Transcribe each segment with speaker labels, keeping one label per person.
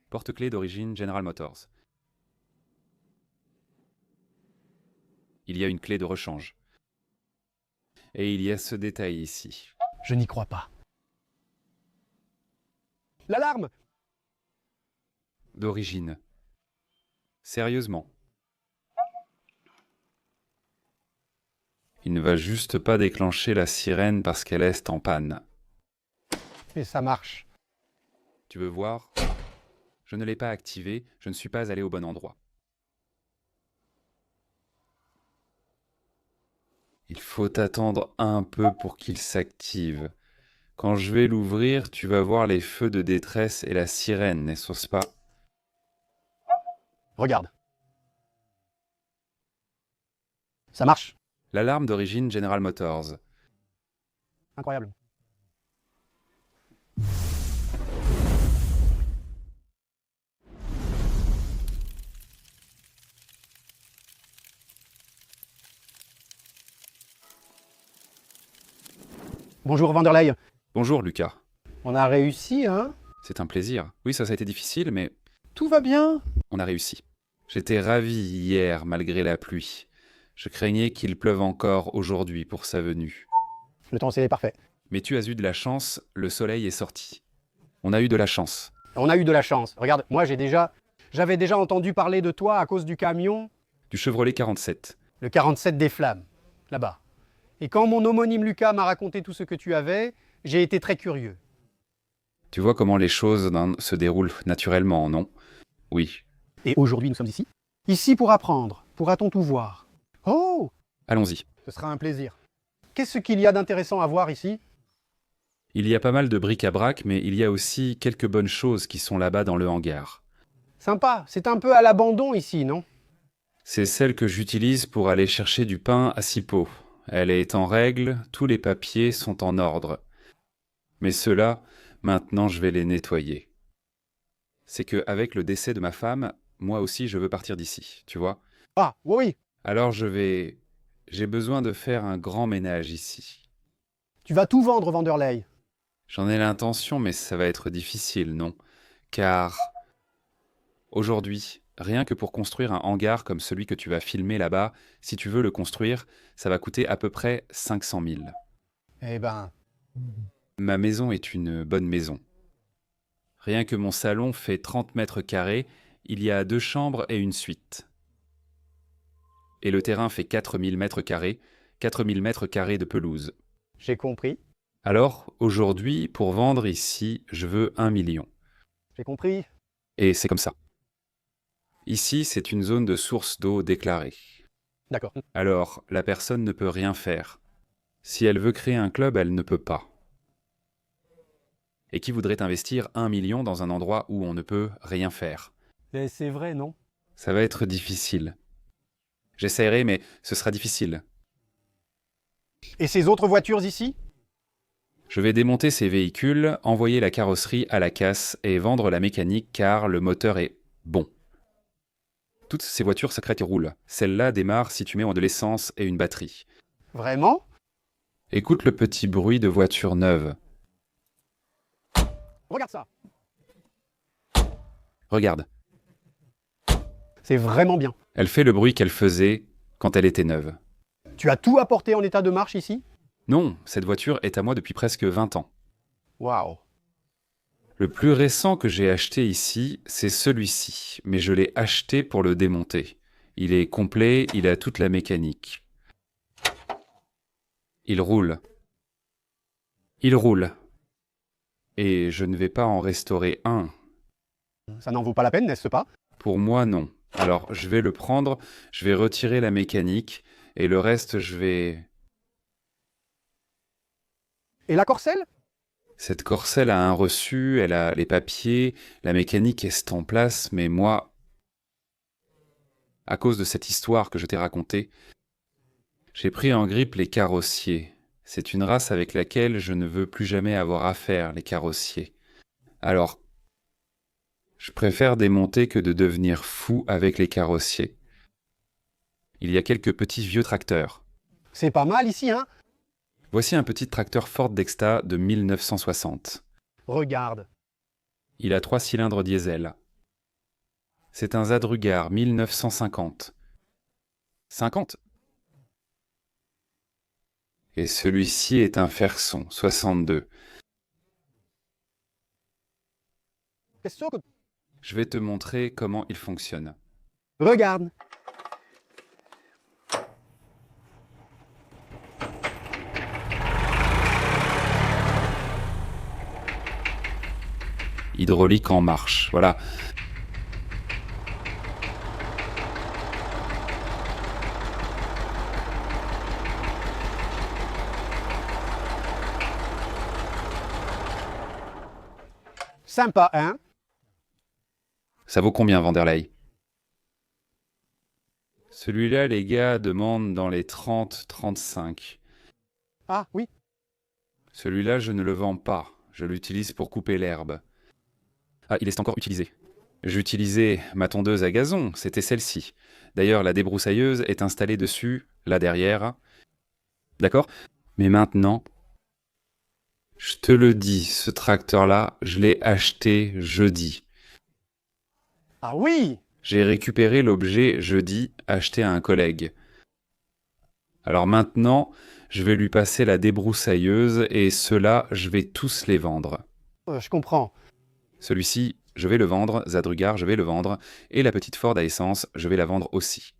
Speaker 1: Porte-clés d'origine General Motors. Il y a une clé de rechange. Et il y a ce détail ici.
Speaker 2: Je n'y crois pas. L'alarme!
Speaker 1: D'origine. Sérieusement. Il ne va juste pas déclencher la sirène parce qu'elle est en panne.
Speaker 2: Mais ça marche.
Speaker 1: Tu veux voir? Je ne l'ai pas activé, je ne suis pas allé au bon endroit. Il faut attendre un peu pour qu'il s'active. Quand je vais l'ouvrir, tu vas voir les feux de détresse et la sirène, n'est-ce pas?
Speaker 2: Regarde. Ça marche.
Speaker 1: L'alarme d'origine General Motors.
Speaker 2: Incroyable. Bonjour Vanderlei.
Speaker 1: Bonjour Lucas.
Speaker 2: On a réussi, hein?
Speaker 1: C'est un plaisir. Oui, ça a été difficile, mais
Speaker 2: Tout va bien.
Speaker 1: on a réussi. J'étais ravi hier, malgré la pluie. Je craignais qu'il pleuve encore aujourd'hui pour sa venue.
Speaker 2: Le temps c'est parfait.
Speaker 1: Mais tu as eu de la chance, le soleil est sorti. On a eu de la chance.
Speaker 2: On a eu de la chance. Regarde, moi j'avais déjà entendu parler de toi à cause du camion,
Speaker 1: Du Chevrolet 47.
Speaker 2: le 47 des Flammes, là-bas. Et quand mon homonyme Lucas m'a raconté tout ce que tu avais, j'ai été très curieux.
Speaker 1: Tu vois comment les choses se déroulent naturellement, non? Oui.
Speaker 2: Et aujourd'hui nous sommes ici? Ici pour apprendre. Pourra-t-on tout voir? Oh!
Speaker 1: Allons-y.
Speaker 2: Ce sera un plaisir. Qu'est-ce qu'il y a d'intéressant à voir ici?
Speaker 1: Il y a pas mal de bric-à-brac, mais il y a aussi quelques bonnes choses qui sont là-bas dans le hangar.
Speaker 2: Sympa, c'est un peu à l'abandon ici, non?
Speaker 1: C'est celle que j'utilise pour aller chercher du pain à Sipo. Elle est en règle, tous les papiers sont en ordre. Mais ceux-là, maintenant je vais les nettoyer. C'est que avec le décès de ma femme, moi aussi je veux partir d'ici, tu vois?
Speaker 2: Ah, oui, oui.
Speaker 1: Alors j'ai besoin de faire un grand ménage ici.
Speaker 2: Tu vas tout vendre, Vanderlei.
Speaker 1: J'en ai l'intention, mais ça va être difficile, non? Car aujourd'hui, rien que pour construire un hangar comme celui que tu vas filmer là-bas, si tu veux le construire, ça va coûter à peu près 500 000.
Speaker 2: Eh ben,
Speaker 1: Ma maison est une bonne maison. Rien que mon salon fait 30 mètres carrés, il y a 2 chambres et une suite. Et le terrain fait 4000 mètres carrés, 4000 mètres carrés de pelouse.
Speaker 2: j'ai compris.
Speaker 1: Alors, aujourd'hui, pour vendre ici, je veux 1 million.
Speaker 2: J'ai compris.
Speaker 1: Et c'est comme ça. Ici, c'est une zone de source d'eau déclarée.
Speaker 2: D'accord.
Speaker 1: Alors, la personne ne peut rien faire. Si elle veut créer un club, elle ne peut pas. Et qui voudrait investir 1 million dans un endroit où on ne peut rien faire?
Speaker 2: Et c'est vrai, non?
Speaker 1: Ça va être difficile. J'essaierai, mais ce sera difficile.
Speaker 2: Et ces autres voitures ici?
Speaker 1: Je vais démonter ces véhicules, envoyer la carrosserie à la casse et vendre la mécanique car le moteur est bon. Toutes ces voitures secrètes roulent. Celle-là démarre si tu mets de l'essence et une batterie.
Speaker 2: Vraiment?
Speaker 1: Écoute le petit bruit de voiture neuve.
Speaker 2: Regarde ça.
Speaker 1: Regarde,
Speaker 2: C'est vraiment bien.
Speaker 1: elle fait le bruit qu'elle faisait quand elle était neuve.
Speaker 2: Tu as tout apporté en état de marche ici?
Speaker 1: Non, cette voiture est à moi depuis presque 20 ans.
Speaker 2: Waouh.
Speaker 1: Le plus récent que j'ai acheté ici, c'est celui-ci, mais je l'ai acheté pour le démonter. Il est complet, il a toute la mécanique. Il roule. Il roule. Et je ne vais pas en restaurer un.
Speaker 2: Ça n'en vaut pas la peine, n'est-ce pas?
Speaker 1: Pour moi, non. Alors, je vais le prendre, je vais retirer la mécanique, et le reste, je vais...
Speaker 2: Et la corcelle?
Speaker 1: Cette corcelle a un reçu, elle a les papiers, la mécanique est en place, mais moi, à cause de cette histoire que je t'ai racontée, j'ai pris en grippe les carrossiers. C'est une race avec laquelle je ne veux plus jamais avoir affaire, les carrossiers. Alors, je préfère démonter que de devenir fou avec les carrossiers. Il y a quelques petits vieux tracteurs.
Speaker 2: C'est pas mal ici, hein?
Speaker 1: Voici un petit tracteur Ford Dexta de 1960.
Speaker 2: Regarde.
Speaker 1: Il a 3 cylindres diesel. C'est un Zadrugar 1950. 50. Et celui-ci est un Ferson 62.
Speaker 2: Question que...
Speaker 1: Je vais te montrer comment il fonctionne.
Speaker 2: Regarde.
Speaker 1: Hydraulique en marche, voilà.
Speaker 2: Sympa, hein?
Speaker 1: Ça vaut combien, Vanderlei? Celui-là, les gars, demandent dans les 30-35.
Speaker 2: Ah, oui.
Speaker 1: Celui-là, je ne le vends pas. Je l'utilise pour couper l'herbe. Ah, il est encore utilisé. J'utilisais ma tondeuse à gazon, c'était celle-ci. D'ailleurs, la débroussailleuse est installée dessus, là derrière. D'accord? Mais maintenant, je te le dis, ce tracteur-là, je l'ai acheté jeudi.
Speaker 2: Ah oui!
Speaker 1: J'ai récupéré l'objet jeudi, acheté à un collègue. Alors maintenant, je vais lui passer la débroussailleuse et ceux-là, je vais tous les vendre.
Speaker 2: Je comprends.
Speaker 1: Celui-ci, je vais le vendre, Zadrugar, je vais le vendre, et la petite Ford à essence, je vais la vendre aussi.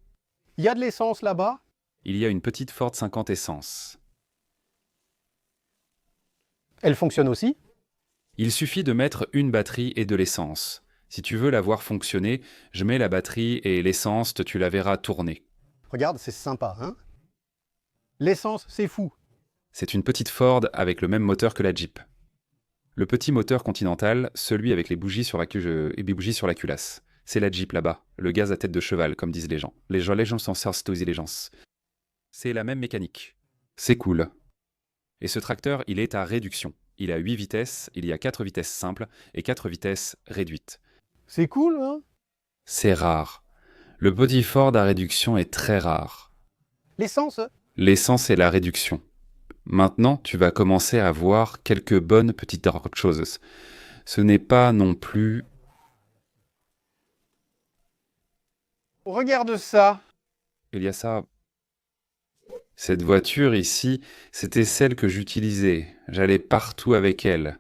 Speaker 2: Il y a de l'essence là-bas?
Speaker 1: Il y a une petite Ford 50 essence.
Speaker 2: Elle fonctionne aussi?
Speaker 1: Il suffit de mettre une batterie et de l'essence. Si tu veux la voir fonctionner, je mets la batterie et l'essence, tu la verras tourner.
Speaker 2: Regarde, c'est sympa, hein? L'essence, c'est fou.
Speaker 1: C'est une petite Ford avec le même moteur que la Jeep. Le petit moteur Continental, celui avec les bougies sur la culasse. C'est la Jeep là-bas, le gaz à tête de cheval, comme disent les gens. Les gens s'en servent les gens. C'est la même mécanique. C'est cool. Et ce tracteur, il est à réduction. Il a 8 vitesses, il y a 4 vitesses simples et 4 vitesses réduites.
Speaker 2: C'est cool, hein?
Speaker 1: C'est rare. Le body Ford à réduction est très rare.
Speaker 2: L'essence?
Speaker 1: L'essence est la réduction. Maintenant, tu vas commencer à voir quelques bonnes petites choses. Ce n'est pas non plus...
Speaker 2: Regarde ça.
Speaker 1: Il y a ça... Cette voiture ici, c'était celle que j'utilisais. J'allais partout avec elle.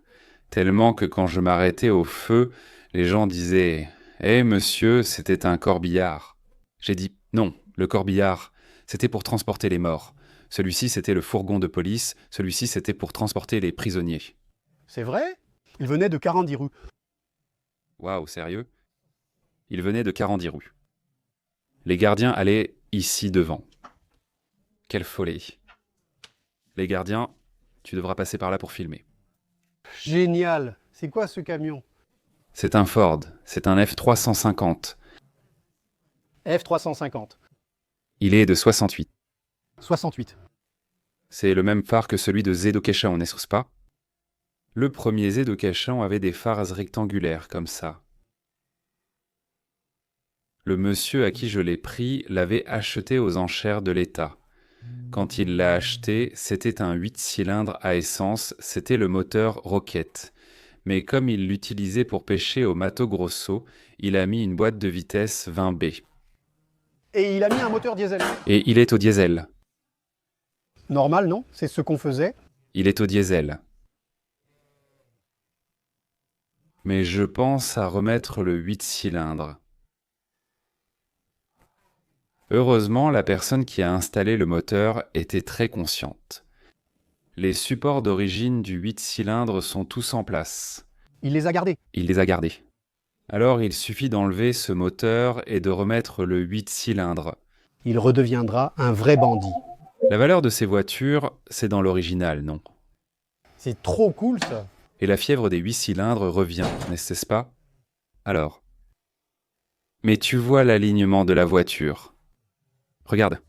Speaker 1: Tellement que quand je m'arrêtais au feu, les gens disaient « Eh monsieur, c'était un corbillard ». J'ai dit « Non, le corbillard, c'était pour transporter les morts. Celui-ci, c'était le fourgon de police. Celui-ci, c'était pour transporter les prisonniers. »
Speaker 2: C'est vrai? Il venait de Carandiru.
Speaker 1: Waouh, sérieux? Il venait de Carandiru. Les gardiens allaient ici devant. Quelle folie. Les gardiens, tu devras passer par là pour filmer.
Speaker 2: Génial. C'est quoi ce camion?
Speaker 1: C'est un Ford, c'est un F350.
Speaker 2: F350.
Speaker 1: Il est de 68.
Speaker 2: 68.
Speaker 1: C'est le même phare que celui de Zedokeshan, n'est-ce pas? Le premier Zedokeshan avait des phares rectangulaires comme ça. Le monsieur à qui je l'ai pris l'avait acheté aux enchères de l'État. Quand il l'a acheté, c'était un 8 cylindres à essence, c'était le moteur Rocket. Mais comme il l'utilisait pour pêcher au Mato Grosso, il a mis une boîte de vitesse 20B.
Speaker 2: Et il a mis un moteur diesel.
Speaker 1: Et il est au diesel.
Speaker 2: Normal, non? C'est ce qu'on faisait.
Speaker 1: Il est au diesel. Mais je pense à remettre le 8 cylindres. Heureusement, la personne qui a installé le moteur était très consciente. Les supports d'origine du 8 cylindres sont tous en place.
Speaker 2: Il les a gardés.
Speaker 1: Il les a gardés. Alors il suffit d'enlever ce moteur et de remettre le 8 cylindres.
Speaker 2: Il redeviendra un vrai bandit.
Speaker 1: La valeur de ces voitures, c'est dans l'original, non?
Speaker 2: C'est trop cool, ça.
Speaker 1: Et la fièvre des 8 cylindres revient, n'est-ce pas? Alors. Mais tu vois l'alignement de la voiture. Regarde.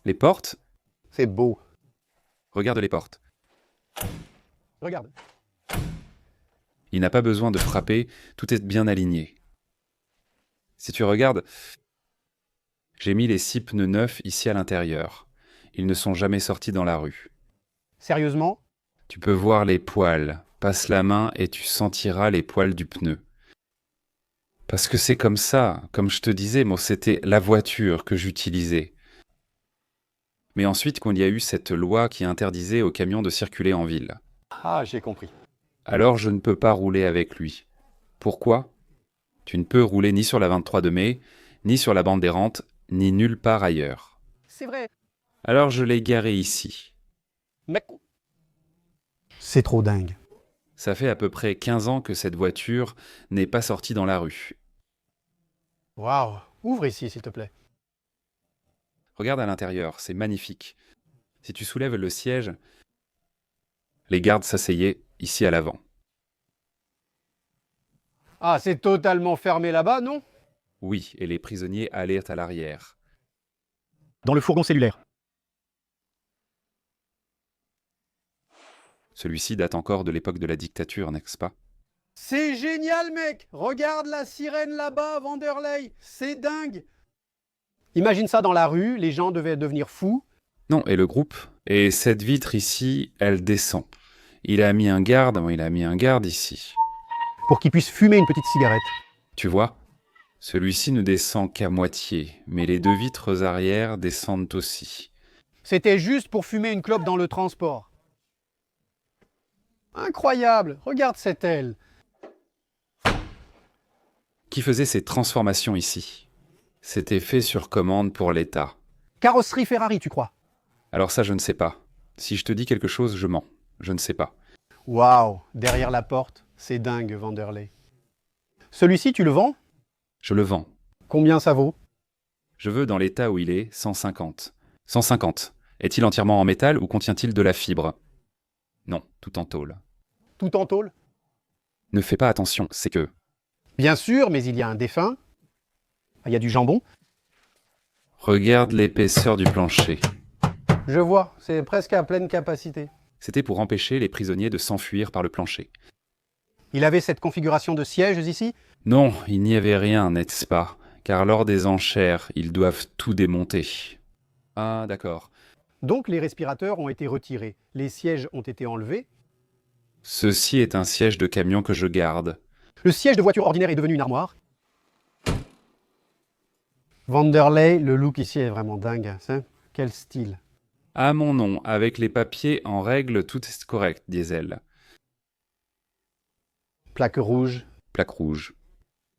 Speaker 1: Les portes.
Speaker 2: C'est beau.
Speaker 1: Regarde les portes.
Speaker 2: Regarde.
Speaker 1: Il n'a pas besoin de frapper, tout est bien aligné. Si tu regardes, j'ai mis les 6 pneus neufs ici à l'intérieur. Ils ne sont jamais sortis dans la rue.
Speaker 2: Sérieusement?
Speaker 1: Tu peux voir les poils. Passe la main et tu sentiras les poils du pneu. Parce que c'est comme ça, comme je te disais, moi c'était la voiture que j'utilisais. Mais ensuite, quand il y a eu cette loi qui interdisait aux camions de circuler en ville,
Speaker 2: Ah, j'ai compris.
Speaker 1: alors je ne peux pas rouler avec lui. Pourquoi? Tu ne peux rouler ni sur la 23 de mai, ni sur la bande des rentes, ni nulle part ailleurs.
Speaker 2: C'est vrai.
Speaker 1: Alors je l'ai garé ici.
Speaker 2: Mais... C'est trop dingue.
Speaker 1: Ça fait à peu près 15 ans que cette voiture n'est pas sortie dans la rue.
Speaker 2: Waouh. Ouvre ici, s'il te plaît.
Speaker 1: Regarde à l'intérieur, c'est magnifique. Si tu soulèves le siège, les gardes s'asseyaient ici à l'avant.
Speaker 2: Ah, c'est totalement fermé là-bas, non?
Speaker 1: Oui, et les prisonniers allaient à l'arrière.
Speaker 2: Dans le fourgon cellulaire.
Speaker 1: Celui-ci date encore de l'époque de la dictature, n'est-ce pas?
Speaker 2: C'est génial, mec. Regarde la sirène là-bas, Vanderlei. C'est dingue. Imagine ça dans la rue, les gens devaient devenir fous.
Speaker 1: Non, et le groupe? Et cette vitre ici, elle descend. Il a mis un garde ici.
Speaker 2: Pour qu'ils puissent fumer une petite cigarette.
Speaker 1: Tu vois? Celui-ci ne descend qu'à moitié, mais les deux vitres arrière descendent aussi.
Speaker 2: C'était juste pour fumer une clope dans le transport. Incroyable. Regarde cette aile.
Speaker 1: Qui faisait ces transformations ici? C'était fait sur commande pour l'État.
Speaker 2: Carrosserie Ferrari, tu crois?
Speaker 1: Alors ça, je ne sais pas. Si je te dis quelque chose, je mens. Je ne sais pas.
Speaker 2: Waouh. Derrière la porte. C'est dingue, Vanderlei. Celui-ci, tu le vends?
Speaker 1: Je le vends.
Speaker 2: Combien ça vaut?
Speaker 1: Je veux, dans l'état où il est, 150. 150. Est-il entièrement en métal ou contient-il de la fibre? Non, tout en tôle.
Speaker 2: Tout en tôle?
Speaker 1: Ne fais pas attention, c'est que...
Speaker 2: Bien sûr, mais il y a un défunt. Il y a du jambon.
Speaker 1: Regarde l'épaisseur du plancher.
Speaker 2: Je vois, c'est presque à pleine capacité.
Speaker 1: C'était pour empêcher les prisonniers de s'enfuir par le plancher.
Speaker 2: Il avait cette configuration de sièges ici?
Speaker 1: Non, il n'y avait rien, n'est-ce pas? Car lors des enchères, ils doivent tout démonter. Ah, d'accord.
Speaker 2: Donc les respirateurs ont été retirés, les sièges ont été enlevés.
Speaker 1: Ceci est un siège de camion que je garde.
Speaker 2: Le siège de voiture ordinaire est devenu une armoire. Vanderlei, le look ici est vraiment dingue. Hein. Quel style.
Speaker 1: À mon nom, avec les papiers en règle, tout est correct, diesel.
Speaker 2: Plaque rouge.
Speaker 1: Plaque rouge.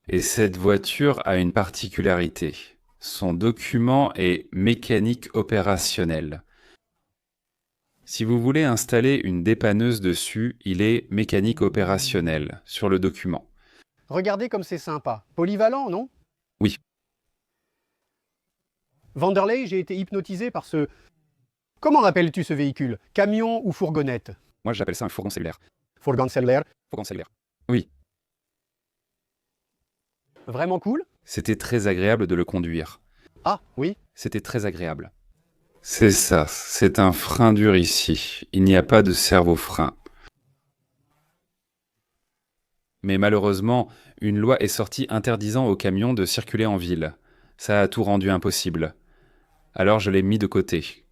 Speaker 1: Et cette voiture a une particularité. Son document est mécanique opérationnel. Si vous voulez installer une dépanneuse dessus, il est mécanique opérationnel sur le document.
Speaker 2: Regardez comme c'est sympa. Polyvalent, non?
Speaker 1: Oui.
Speaker 2: Vanderlei, j'ai été hypnotisé par ce... Comment appelles-tu ce véhicule? Camion ou fourgonnette?
Speaker 1: Moi, j'appelle ça un fourgon cellulaire.
Speaker 2: Fourgon cellulaire.
Speaker 1: Fourgon cellulaire. Oui.
Speaker 2: Vraiment cool?
Speaker 1: C'était très agréable de le conduire.
Speaker 2: Ah, oui.
Speaker 1: C'était très agréable. C'est ça, c'est un frein dur ici. Il n'y a pas de servo-frein. Mais malheureusement, une loi est sortie interdisant aux camions de circuler en ville. Ça a tout rendu impossible. Alors je l'ai mis de côté.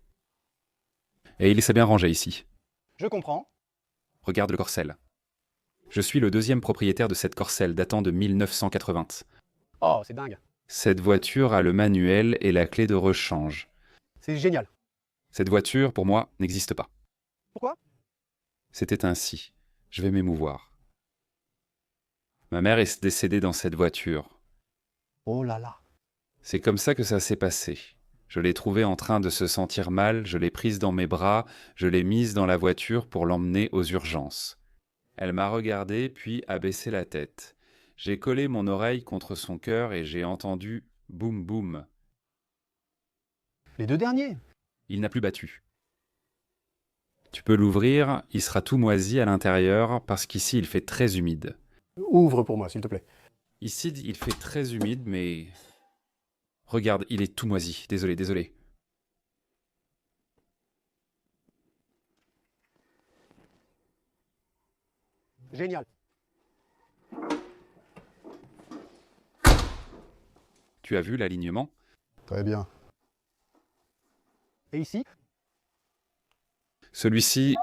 Speaker 1: Et il s'est bien rangé ici.
Speaker 2: Je comprends.
Speaker 1: Regarde le Corcel. Je suis le deuxième propriétaire de cette Corcel datant de 1980.
Speaker 2: Oh, c'est dingue.
Speaker 1: Cette voiture a le manuel et la clé de rechange.
Speaker 2: C'est génial.
Speaker 1: Cette voiture, pour moi, n'existe pas.
Speaker 2: Pourquoi?
Speaker 1: C'était ainsi. Je vais m'émouvoir. Ma mère est décédée dans cette voiture.
Speaker 2: Oh là là.
Speaker 1: C'est comme ça que ça s'est passé. Je l'ai trouvée en train de se sentir mal, je l'ai prise dans mes bras, je l'ai mise dans la voiture pour l'emmener aux urgences. Elle m'a regardé, puis a baissé la tête. J'ai collé mon oreille contre son cœur et j'ai entendu boum boum.
Speaker 2: Les deux derniers.
Speaker 1: Il n'a plus battu. Tu peux l'ouvrir, il sera tout moisi à l'intérieur parce qu'ici il fait très humide.
Speaker 2: Ouvre pour moi, s'il te plaît.
Speaker 1: Ici il fait très humide, mais... Regarde, il est tout moisi. Désolé, désolé.
Speaker 2: Génial.
Speaker 1: Tu as vu l'alignement?
Speaker 2: Très bien. Et ici?
Speaker 1: Celui-ci...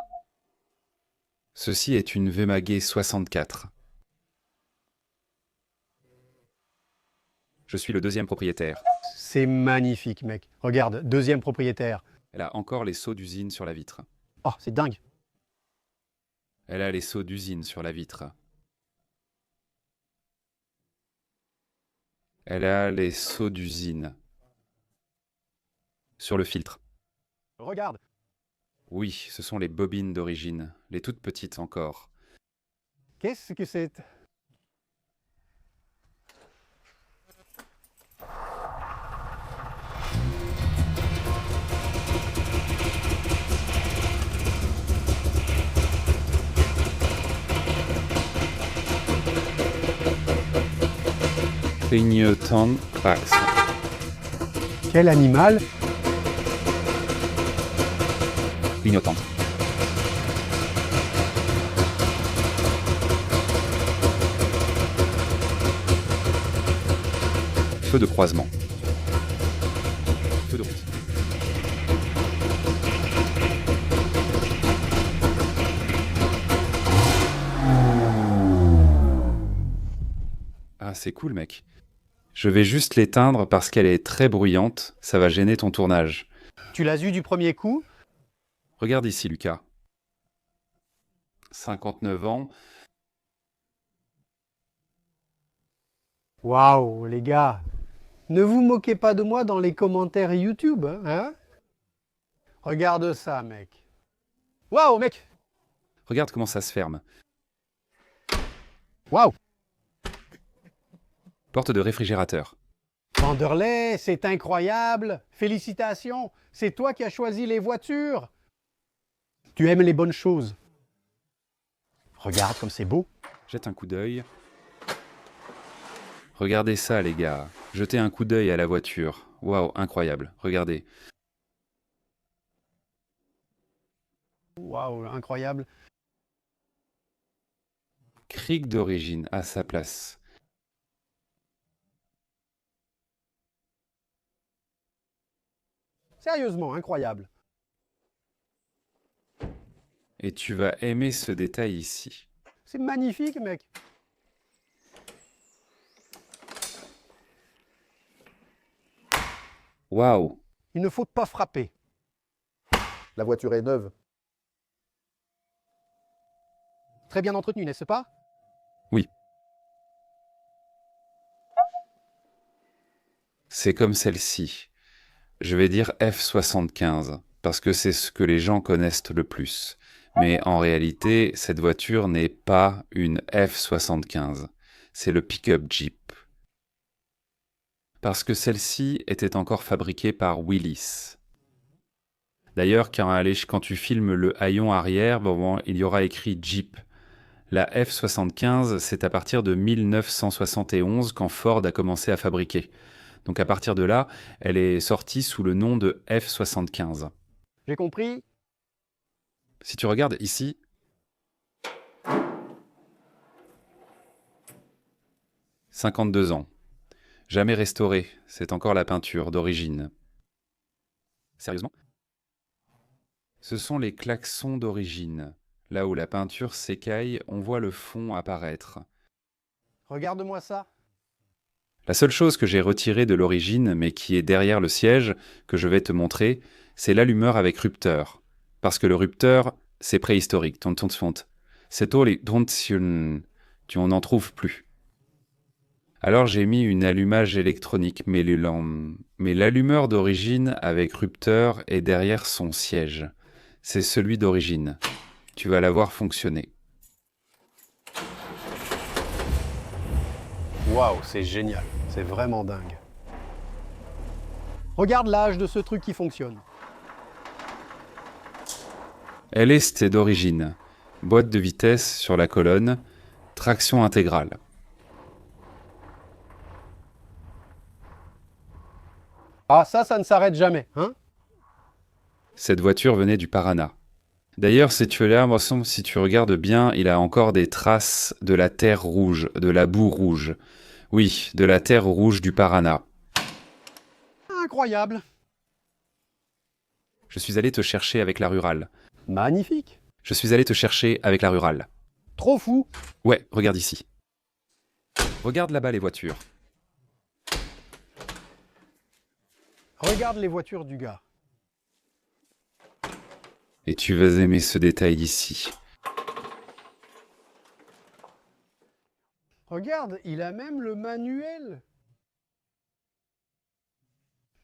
Speaker 1: Ceci est une Wemagé 64. Je suis le deuxième propriétaire.
Speaker 2: C'est magnifique, mec. Regarde, deuxième propriétaire.
Speaker 1: Elle a encore les sceaux d'usine sur la vitre.
Speaker 2: Oh, c'est dingue.
Speaker 1: Elle a les sceaux d'usine sur la vitre. Elle a les sceaux d'usine sur le filtre.
Speaker 2: Regarde.
Speaker 1: Oui, ce sont les bobines d'origine, les toutes petites encore.
Speaker 2: Qu'est-ce que c'est?
Speaker 1: Clignotant Crax.
Speaker 2: Quel animal?
Speaker 1: Clignotante. Feu de croisement. Feu de route. Ah, c'est cool, mec. Je vais juste l'éteindre parce qu'elle est très bruyante, ça va gêner ton tournage.
Speaker 2: Tu l'as eu du premier coup?
Speaker 1: Regarde ici, Lucas. 59 ans.
Speaker 2: Waouh, les gars. Ne vous moquez pas de moi dans les commentaires YouTube, hein? Regarde ça, mec. Waouh, mec.
Speaker 1: Regarde comment ça se ferme.
Speaker 2: Waouh.
Speaker 1: Porte de réfrigérateur.
Speaker 2: Vanderlei, c'est incroyable. Félicitations. C'est toi qui as choisi les voitures. Tu aimes les bonnes choses. Regarde comme c'est beau.
Speaker 1: Jette un coup d'œil. Regardez ça, les gars. Jetez un coup d'œil à la voiture. Waouh, incroyable. Regardez.
Speaker 2: Waouh, incroyable.
Speaker 1: Cric d'origine à sa place.
Speaker 2: Sérieusement, incroyable.
Speaker 1: Et tu vas aimer ce détail ici.
Speaker 2: C'est magnifique, mec.
Speaker 1: Waouh.
Speaker 2: Il ne faut pas frapper.
Speaker 3: La voiture est neuve.
Speaker 2: Très bien entretenu, n'est-ce pas?
Speaker 1: Oui. C'est comme celle-ci. Je vais dire F75, parce que c'est ce que les gens connaissent le plus. Mais en réalité, cette voiture n'est pas une F75. C'est le pick-up Jeep. Parce que celle-ci était encore fabriquée par Willys. D'ailleurs, quand tu filmes le haillon arrière, il y aura écrit Jeep. La F75, c'est à partir de 1971 quand Ford a commencé à fabriquer. Donc à partir de là, elle est sortie sous le nom de F75.
Speaker 2: J'ai compris.
Speaker 1: Si tu regardes ici, « 52 ans. Jamais restaurée, c'est encore la peinture d'origine. » Sérieusement? Ce sont les klaxons d'origine. Là où la peinture s'écaille, on voit le fond apparaître.
Speaker 2: Regarde-moi ça.
Speaker 1: La seule chose que j'ai retirée de l'origine, mais qui est derrière le siège, que je vais te montrer, c'est l'allumeur avec rupteur. Parce que le rupteur, c'est préhistorique. C'est on n'en trouve plus. Alors j'ai mis une allumage électronique, mais l'allumeur d'origine avec rupteur est derrière son siège. C'est celui d'origine. Tu vas la voir fonctionner.
Speaker 2: Waouh, c'est génial. C'est vraiment dingue. Regarde l'âge de ce truc qui fonctionne.
Speaker 1: C'était d'origine. Boîte de vitesse sur la colonne. Traction intégrale.
Speaker 2: Ah, ça ne s'arrête jamais, hein?
Speaker 1: Cette voiture venait du Paraná. D'ailleurs, si tu regardes bien, il a encore des traces de la terre rouge, de la boue rouge. Oui, de la terre rouge du Paraná.
Speaker 2: Incroyable.
Speaker 1: Je suis allé te chercher avec la rurale.
Speaker 2: Magnifique.
Speaker 1: Je suis allé te chercher avec la rurale.
Speaker 2: Trop fou.
Speaker 1: Ouais, regarde ici. Regarde là-bas les voitures.
Speaker 2: Regarde les voitures du gars.
Speaker 1: Et tu vas aimer ce détail ici.
Speaker 2: Regarde, il a même le manuel.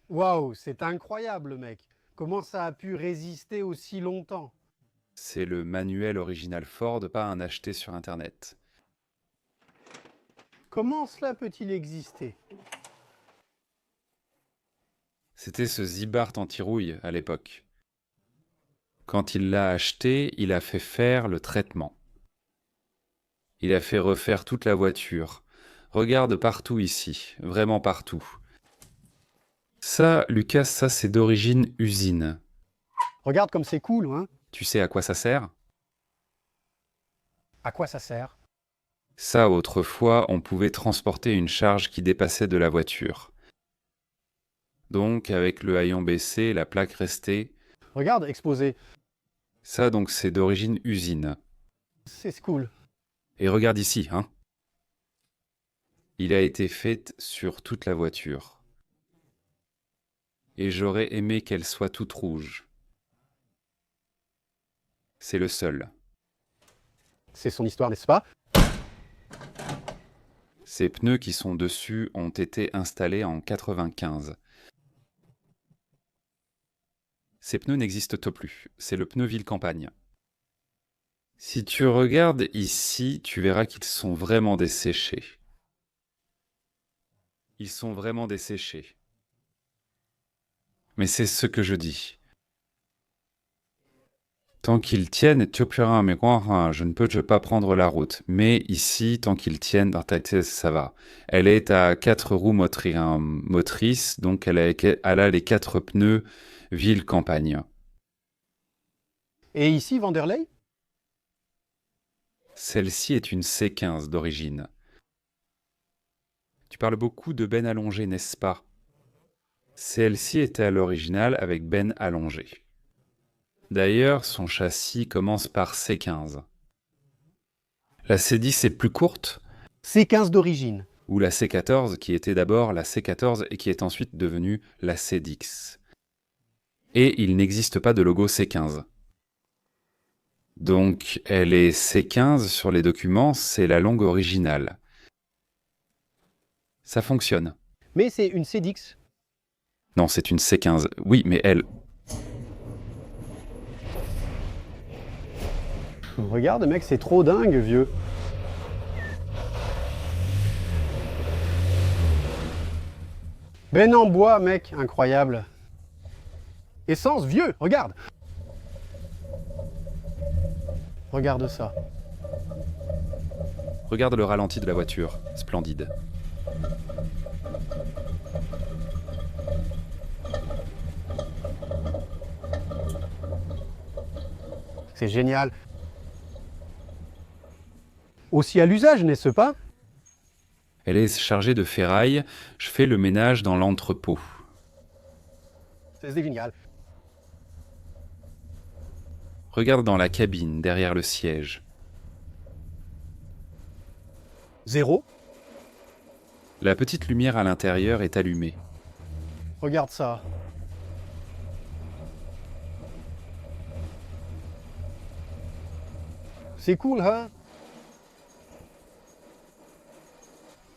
Speaker 2: Waouh, c'est incroyable, le mec. Comment ça a pu résister aussi longtemps?
Speaker 1: C'est le manuel original Ford, pas un acheté sur Internet.
Speaker 2: Comment cela peut-il exister?
Speaker 1: C'était ce Zibart anti-rouille à l'époque. Quand il l'a acheté, il a fait faire le traitement. Il a fait refaire toute la voiture. Regarde partout ici, vraiment partout. Ça, Lucas, ça c'est d'origine usine.
Speaker 2: Regarde comme c'est cool, hein?
Speaker 1: Tu sais à quoi ça sert?
Speaker 2: À quoi ça sert?
Speaker 1: Ça, autrefois, on pouvait transporter une charge qui dépassait de la voiture. Donc, avec le haillon baissé, la plaque restée.
Speaker 2: Regarde, exposé.
Speaker 1: Ça, donc, c'est d'origine usine.
Speaker 2: C'est cool.
Speaker 1: Et regarde ici, hein. Il a été fait sur toute la voiture. Et j'aurais aimé qu'elle soit toute rouge. C'est le seul.
Speaker 2: C'est son histoire, n'est-ce pas?
Speaker 1: Ces pneus qui sont dessus ont été installés en 95. Ces pneus n'existent plus. C'est le pneu ville-campagne. Si tu regardes ici, tu verras qu'ils sont vraiment desséchés. Ils sont vraiment desséchés. Mais c'est ce que je dis. Tant qu'ils tiennent, je ne peux pas prendre la route. Mais ici, tant qu'ils tiennent, dans ta tête, ça va. Elle est à 4 roues motrices, donc elle a les 4 pneus ville-campagne.
Speaker 2: Et ici, Vanderlei?
Speaker 1: Celle-ci est une C15 d'origine. Tu parles beaucoup de benne allongée, n'est-ce pas? Celle-ci était à l'original avec benne allongée. D'ailleurs, son châssis commence par C15. La C10 est plus courte,
Speaker 2: C15 d'origine.
Speaker 1: ou la C14 qui était d'abord la C14 et qui est ensuite devenue la C10. Et il n'existe pas de logo C15. Donc elle est C15 sur les documents, c'est la longue originale. Ça fonctionne.
Speaker 2: Mais c'est une CDX.
Speaker 1: Non, c'est une C15. Oui, mais elle...
Speaker 2: Regarde, mec, c'est trop dingue, vieux. Ben en bois, mec, incroyable. Essence, vieux, regarde. Regarde ça.
Speaker 1: Regarde le ralenti de la voiture, splendide.
Speaker 2: C'est génial. Aussi à l'usage, n'est-ce pas?
Speaker 1: Elle est chargée de ferraille, je fais le ménage dans l'entrepôt.
Speaker 2: C'est génial.
Speaker 1: Regarde dans la cabine, derrière le siège.
Speaker 2: Zéro.
Speaker 1: La petite lumière à l'intérieur est allumée.
Speaker 2: Regarde ça. C'est cool, hein?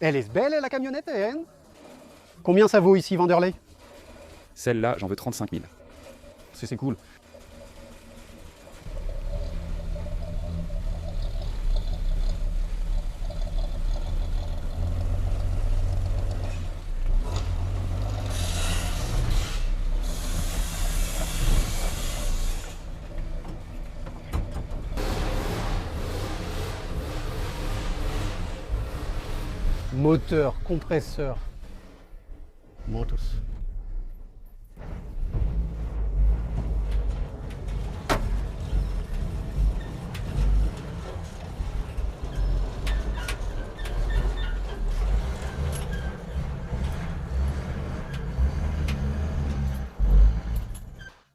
Speaker 2: Elle est belle, la camionnette, hein? Combien ça vaut ici, Vanderlei?
Speaker 1: Celle-là, j'en veux 35 000.
Speaker 2: C'est cool. Moteur, compresseur. Motos.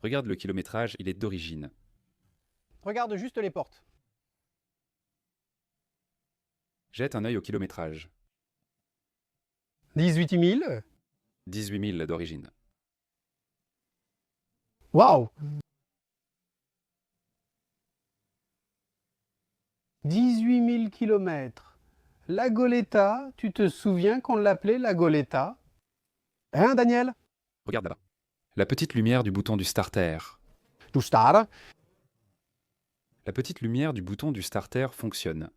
Speaker 1: Regarde le kilométrage, il est d'origine.
Speaker 2: Regarde juste les portes.
Speaker 1: Jette un œil au kilométrage.
Speaker 2: 18 000.
Speaker 1: 18 000 d'origine.
Speaker 2: Waouh! 18 000 kilomètres. La Goleta, tu te souviens qu'on l'appelait la Goleta? Hein, Daniel?
Speaker 1: Regarde là-bas. La petite lumière du bouton du starter.
Speaker 2: Du Star.
Speaker 1: La petite lumière du bouton du starter fonctionne.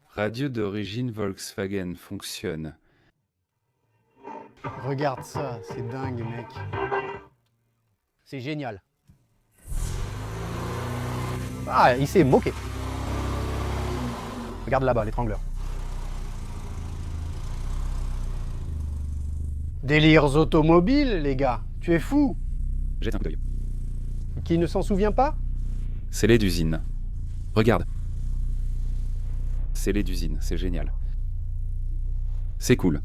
Speaker 1: Radio d'origine Volkswagen fonctionne.
Speaker 2: Regarde ça, c'est dingue, mec. C'est génial. Ah, il s'est moqué. Regarde là-bas, l'étrangleur. Délires automobiles, les gars. Tu es fou.
Speaker 1: Jette un coup d'œil.
Speaker 2: Qui ne s'en souvient pas?
Speaker 1: Scellé d'usine. Regarde. Scellé d'usine, c'est génial. C'est cool.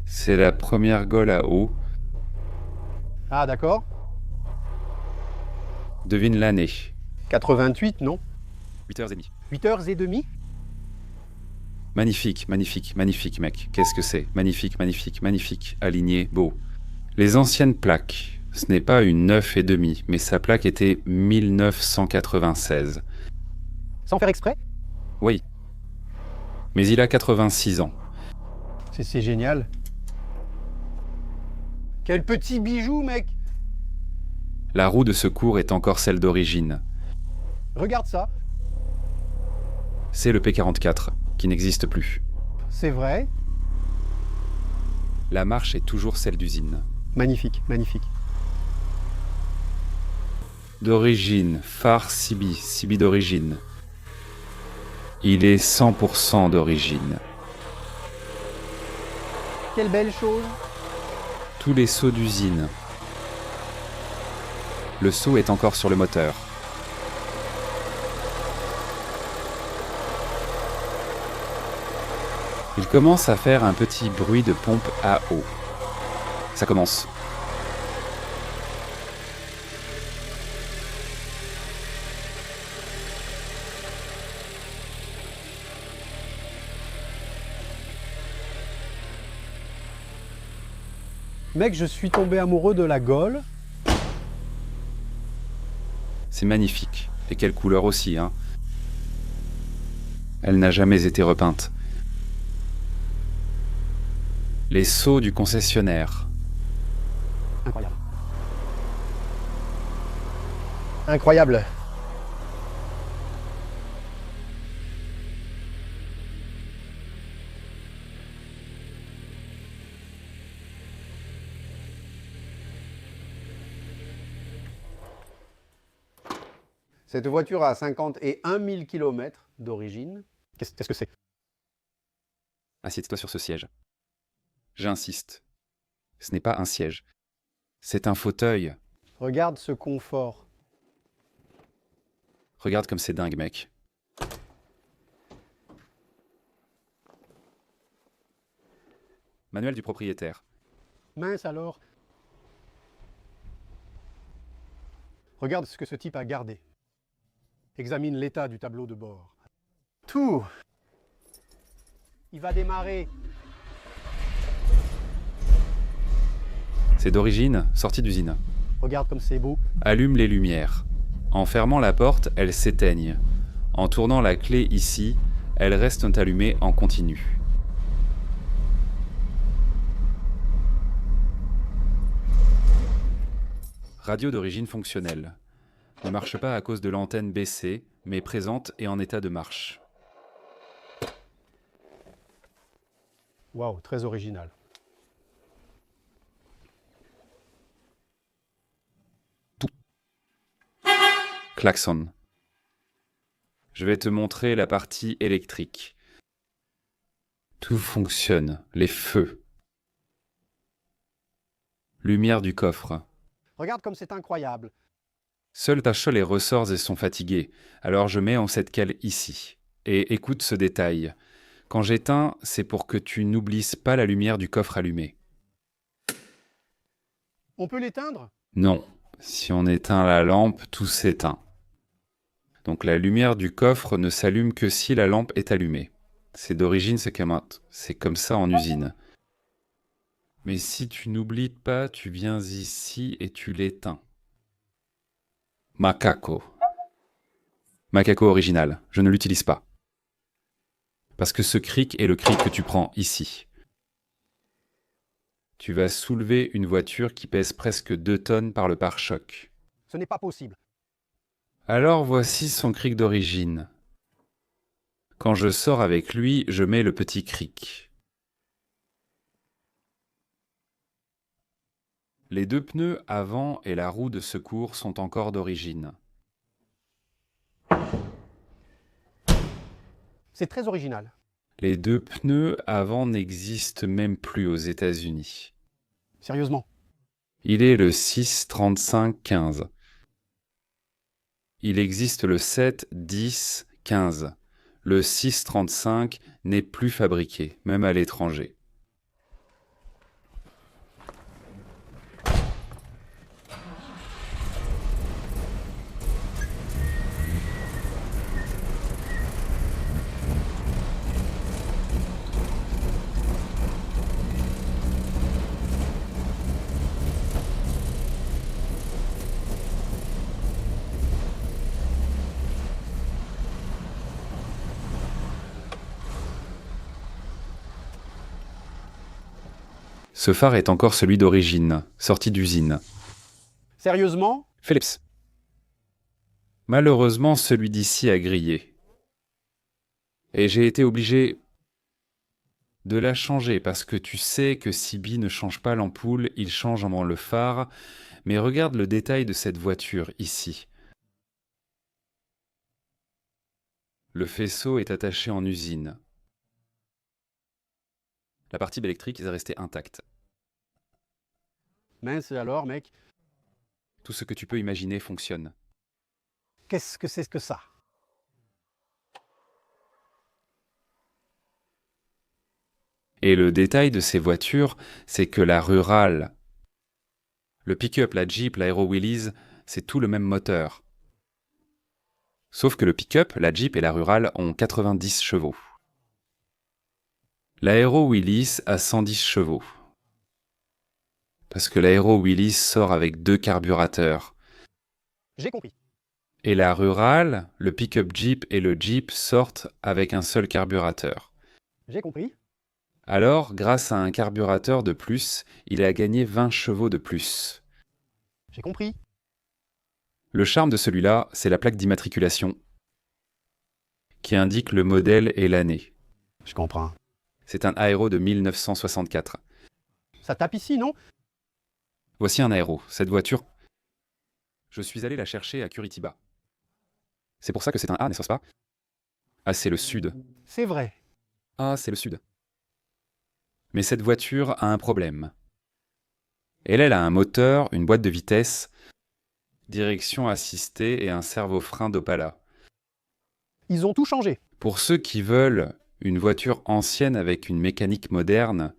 Speaker 1: C'est la première Gol à eau.
Speaker 2: Ah, d'accord.
Speaker 1: Devine l'année.
Speaker 2: 88, non?
Speaker 1: 8h30.
Speaker 2: 8h30?
Speaker 1: Magnifique, magnifique, magnifique, mec. Qu'est-ce que c'est? Magnifique, magnifique, magnifique. Aligné, beau. Les anciennes plaques. Ce n'est pas une 9,5, mais sa plaque était 1996.
Speaker 2: Sans faire exprès?
Speaker 1: Oui. Mais il a 86 ans.
Speaker 2: C'est génial. Quel petit bijou, mec!
Speaker 1: La roue de secours est encore celle d'origine.
Speaker 2: Regarde ça.
Speaker 1: C'est le P44, qui n'existe plus.
Speaker 2: C'est vrai.
Speaker 1: La marche est toujours celle d'usine.
Speaker 2: Magnifique, magnifique.
Speaker 1: D'origine, phare Sibi, Sibi d'origine. Il est 100% d'origine.
Speaker 2: Quelle belle chose.
Speaker 1: Tous les seaux d'usine. Le seau est encore sur le moteur. Il commence à faire un petit bruit de pompe à eau. Ça commence.
Speaker 2: Mec, je suis tombé amoureux de la Gol.
Speaker 1: C'est magnifique. Et quelle couleur aussi, hein. Elle n'a jamais été repeinte. Les seaux du concessionnaire.
Speaker 2: Incroyable. Incroyable. Cette voiture a 51 000 km d'origine. Qu'est-ce que c'est?
Speaker 1: Assieds-toi sur ce siège. J'insiste. Ce n'est pas un siège. C'est un fauteuil.
Speaker 2: Regarde ce confort.
Speaker 1: Regarde comme c'est dingue, mec. Manuel du propriétaire.
Speaker 2: Mince alors. Regarde ce que ce type a gardé. Examine l'état du tableau de bord. Tout. Il va démarrer.
Speaker 1: C'est d'origine, sortie d'usine.
Speaker 2: Regarde comme c'est beau.
Speaker 1: Allume les lumières. En fermant la porte, elles s'éteignent. En tournant la clé ici, elles restent allumées en continu. Radio d'origine fonctionnelle. Ne marche pas à cause de l'antenne baissée, mais présente et en état de marche.
Speaker 2: Waouh, très original.
Speaker 1: Klaxon. Je vais te montrer la partie électrique. Tout fonctionne, les feux. Lumière du coffre.
Speaker 2: Regarde comme c'est incroyable.
Speaker 1: Seul tachent les ressorts et sont fatigués, alors je mets en cette cale ici. Et écoute ce détail. Quand j'éteins, c'est pour que tu n'oublies pas la lumière du coffre allumée.
Speaker 2: On peut l'éteindre?
Speaker 1: Non, si on éteint la lampe, tout s'éteint. Donc la lumière du coffre ne s'allume que si la lampe est allumée. C'est d'origine, c'est comme ça en usine. Mais si tu n'oublies pas, tu viens ici et tu l'éteins. Macaco. Macaco original, je ne l'utilise pas. Parce que ce cric est le cric que tu prends ici. Tu vas soulever une voiture qui pèse presque 2 tonnes par le pare-choc.
Speaker 2: Ce n'est pas possible.
Speaker 1: Alors voici son cric d'origine. Quand je sors avec lui, je mets le petit cric. Les 2 pneus avant et la roue de secours sont encore d'origine.
Speaker 2: C'est très original.
Speaker 1: Les 2 pneus avant n'existent même plus aux États-Unis.
Speaker 2: Sérieusement.
Speaker 1: Il est le 6-35-15. Il existe le 7-10-15. Le 6-35 n'est plus fabriqué, même à l'étranger. Ce phare est encore celui d'origine, sorti d'usine.
Speaker 2: Sérieusement?
Speaker 1: Philips. Malheureusement, celui d'ici a grillé. Et j'ai été obligé de la changer parce que tu sais que si Bi ne change pas l'ampoule, il change le phare. Mais regarde le détail de cette voiture ici. Le faisceau est attaché en usine. La partie électrique est restée intacte.
Speaker 2: Mince alors, mec.
Speaker 1: Tout ce que tu peux imaginer fonctionne.
Speaker 2: Qu'est-ce que c'est que ça?
Speaker 1: Et le détail de ces voitures, c'est que la Rural, le pick-up, la Jeep, l'Aero Willys, c'est tout le même moteur. Sauf que le pick-up, la Jeep et la Rural ont 90 chevaux. L'Aero Willys a 110 chevaux. Parce que l'Aero Willys sort avec 2 carburateurs.
Speaker 2: J'ai compris.
Speaker 1: Et la Rural, le pick-up Jeep et le Jeep sortent avec un seul carburateur.
Speaker 2: J'ai compris.
Speaker 1: Alors, grâce à un carburateur de plus, il a gagné 20 chevaux de plus.
Speaker 2: J'ai compris.
Speaker 1: Le charme de celui-là, c'est la plaque d'immatriculation qui indique le modèle et l'année.
Speaker 2: Je comprends.
Speaker 1: C'est un aéro de 1964.
Speaker 2: Ça tape ici, non?
Speaker 1: Voici un aéro. Cette voiture, je suis allé la chercher à Curitiba. C'est pour ça que c'est un A, n'est-ce pas? Ah, c'est le sud.
Speaker 2: C'est vrai.
Speaker 1: Ah, c'est le sud. Mais cette voiture a un problème. Elle a un moteur, une boîte de vitesse, direction assistée et un servo-frein d'Opala.
Speaker 2: Ils ont tout changé.
Speaker 1: Pour ceux qui veulent une voiture ancienne avec une mécanique moderne,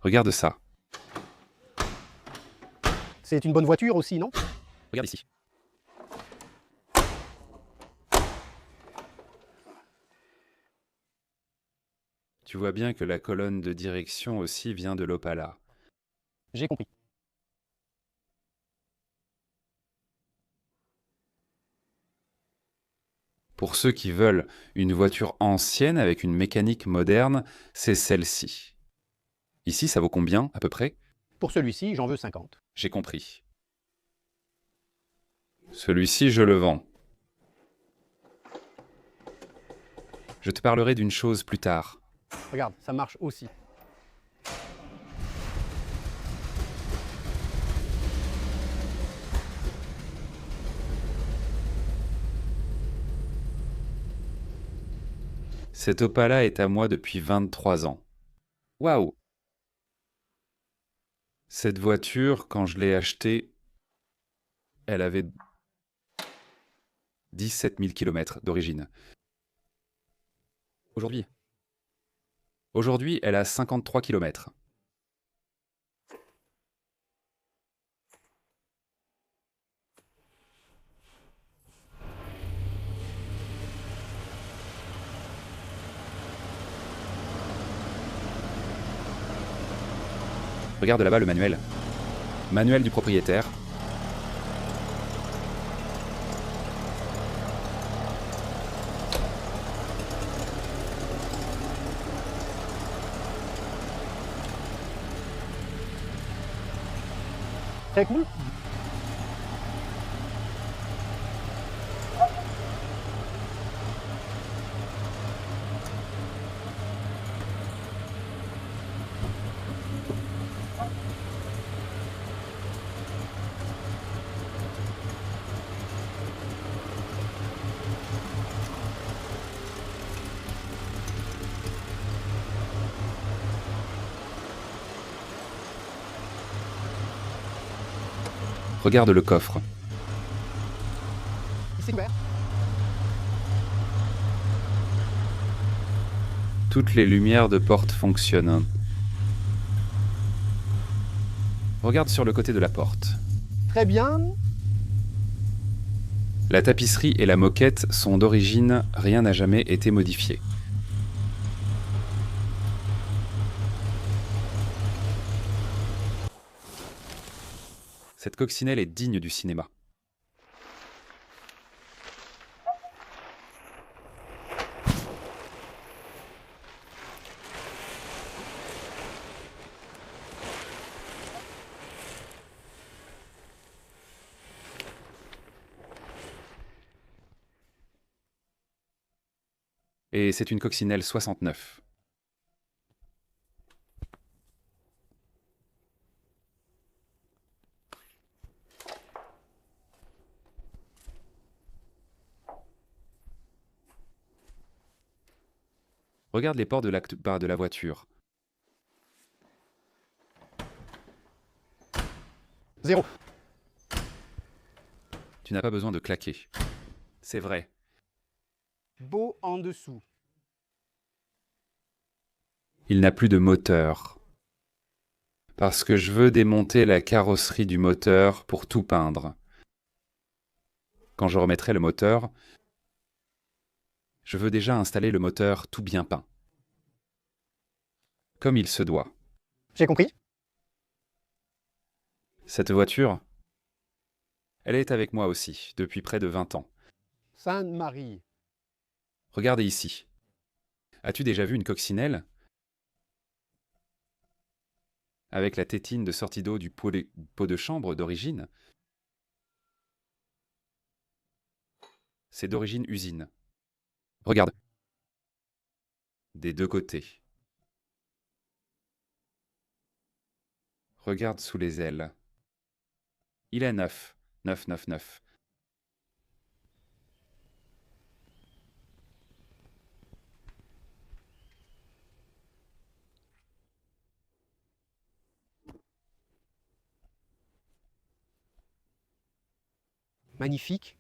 Speaker 1: regarde ça.
Speaker 2: C'est une bonne voiture aussi, non?
Speaker 1: Regarde ici. Tu vois bien que la colonne de direction aussi vient de l'Opala.
Speaker 2: J'ai compris.
Speaker 1: Pour ceux qui veulent une voiture ancienne avec une mécanique moderne, c'est celle-ci. Ici, ça vaut combien, à peu près?
Speaker 2: Pour celui-ci, j'en veux 50.
Speaker 1: J'ai compris. Celui-ci, je le vends. Je te parlerai d'une chose plus tard.
Speaker 2: Regarde, ça marche aussi.
Speaker 1: Cette Opala est à moi depuis 23 ans. Waouh! Cette voiture, quand je l'ai achetée, elle avait 17 000 km d'origine. Aujourd'hui, elle a 53 km. Regarde là-bas le manuel. Manuel du propriétaire.
Speaker 2: Très cool.
Speaker 1: Regarde le coffre.
Speaker 2: C'est ouvert.
Speaker 1: Toutes les lumières de porte fonctionnent. Regarde sur le côté de la porte.
Speaker 2: Très bien.
Speaker 1: La tapisserie et la moquette sont d'origine, rien n'a jamais été modifié. Cette coccinelle est digne du cinéma. Et c'est une coccinelle 69. Regarde les ports de l'acte barre de la voiture.
Speaker 2: 0.
Speaker 1: Tu n'as pas besoin de claquer. C'est vrai.
Speaker 2: Beau en dessous.
Speaker 1: Il n'a plus de moteur. Parce que je veux démonter la carrosserie du moteur pour tout peindre. Quand je remettrai le moteur, je veux déjà installer le moteur tout bien peint. Comme il se doit.
Speaker 2: J'ai compris.
Speaker 1: Cette voiture, elle est avec moi aussi, depuis près de 20 ans.
Speaker 2: Sainte-Marie.
Speaker 1: Regardez ici. As-tu déjà vu une coccinelle avec la tétine de sortie d'eau du pot de chambre d'origine? C'est d'origine usine. Regarde. Des deux côtés. Regarde sous les ailes. Il est neuf. 999.
Speaker 2: Magnifique.